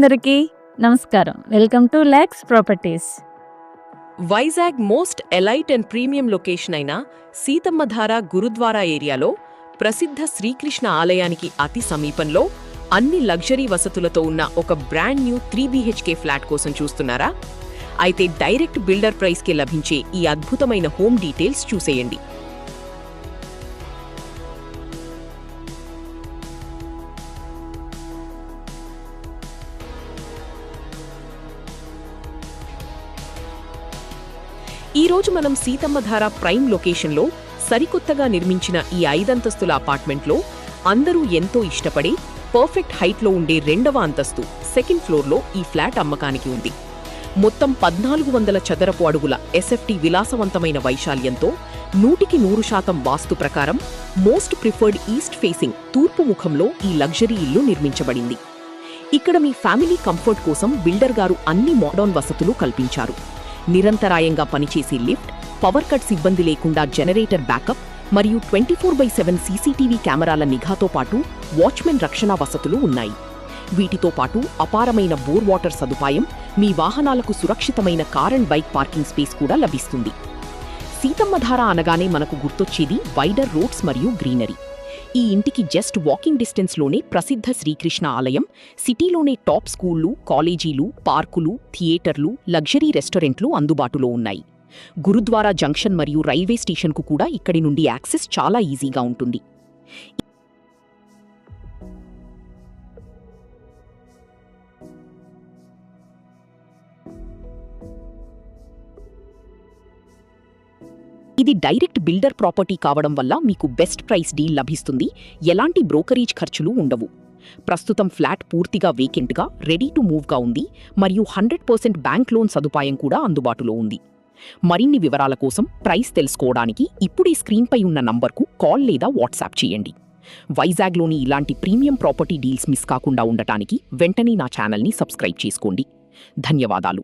అందరికీ నమస్కారం. Welcome to lakhs properties. Vizag most elite and premium location అయిన సీతమ్మధార గురుద్వారా ఏరియాలో ప్రసిద్ధ శ్రీకృష్ణ ఆలయానికి అతి సమీపంలో అన్ని లగ్జరీ వసతులతో ఉన్న ఒక బ్రాండ్ న్యూ 3 BHK ఫ్లాట్ కోసం చూస్తున్నారా? అయితే డైరెక్ట్ బిల్డర్ ప్రైస్కే లభించే ఈ అద్భుతమైన హోమ్ డీటెయిల్స్ చూసేయండి. ఈరోజు మనం సీతమ్మధార ప్రైమ్ లొకేషన్లో సరికొత్తగా నిర్మించిన ఈ 5 అంతస్తుల అపార్ట్మెంట్లో అందరూ ఎంతో ఇష్టపడే పర్ఫెక్ట్ హైట్లో ఉండే 2వ అంతస్తు సెకండ్ ఫ్లోర్లో ఈ ఫ్లాట్ అమ్మకానికి ఉంది. మొత్తం 1400 చదరపు అడుగుల ఎస్ఎఫ్టీ విలాసవంతమైన వైశాల్యంతో 100% వాస్తు ప్రకారం మోస్ట్ ప్రిఫర్డ్ ఈస్ట్ ఫేసింగ్ తూర్పు ముఖంలో ఈ లగ్జరీ ఇల్లు నిర్మించబడింది. ఇక్కడ మీ ఫ్యామిలీ కంఫర్ట్ కోసం బిల్డర్ గారు అన్ని మోడర్న్ వసతులు కల్పించారు. నిరంతరాయంగా పనిచేసే లిఫ్ట్, పవర్ కట్స్ ఇబ్బంది లేకుండా జనరేటర్ బ్యాకప్ మరియు 24/7 సీసీటీవీ కెమెరాల నిఘాతో పాటు వాచ్మెన్ రక్షణ వసతులు ఉన్నాయి. వీటితో పాటు అపారమైన బోర్ వాటర్ సదుపాయం, మీ వాహనాలకు సురక్షితమైన car and bike parking space కూడా లభిస్తుంది. సీతమ్మధార అనగానే మనకు గుర్తొచ్చేది వైడర్ రోడ్స్ మరియు గ్రీనరీ. ఈ ఇంటికి జస్ట్ వాకింగ్ డిస్టెన్స్లోనే ప్రసిద్ధ శ్రీకృష్ణ ఆలయం, సిటీలోనే టాప్ స్కూళ్లు, కాలేజీలు, పార్కులు, థియేటర్లు, లగ్జరీ రెస్టారెంట్లు అందుబాటులో ఉన్నాయి. గురుద్వారా జంక్షన్ మరియు రైల్వే స్టేషన్కు కూడా ఇక్కడి నుండి యాక్సెస్ చాలా ఈజీగా ఉంటుంది. ఇది డైరెక్ట్ బిల్డర్ ప్రాపర్టీ కావడం వల్ల మీకు బెస్ట్ ప్రైస్ డీల్ లభిస్తుంది. ఎలాంటి బ్రోకరేజ్ ఖర్చులు ఉండవు. ప్రస్తుతం ఫ్లాట్ పూర్తిగా వేకెంట్గా, రెడీ టు మూవ్గా ఉంది మరియు 100% బ్యాంక్ లోన్ సదుపాయం కూడా అందుబాటులో ఉంది. మరిన్ని వివరాల కోసం, ప్రైస్ తెలుసుకోవడానికి ఇప్పుడే స్క్రీన్పై ఉన్న నంబర్కు కాల్ లేదా వాట్సాప్ చేయండి. వైజాగ్లోని ఇలాంటి ప్రీమియం ప్రాపర్టీ డీల్స్ మిస్ కాకుండా ఉండటానికి వెంటనే నా ఛానల్ని సబ్స్క్రైబ్ చేసుకోండి. ధన్యవాదాలు.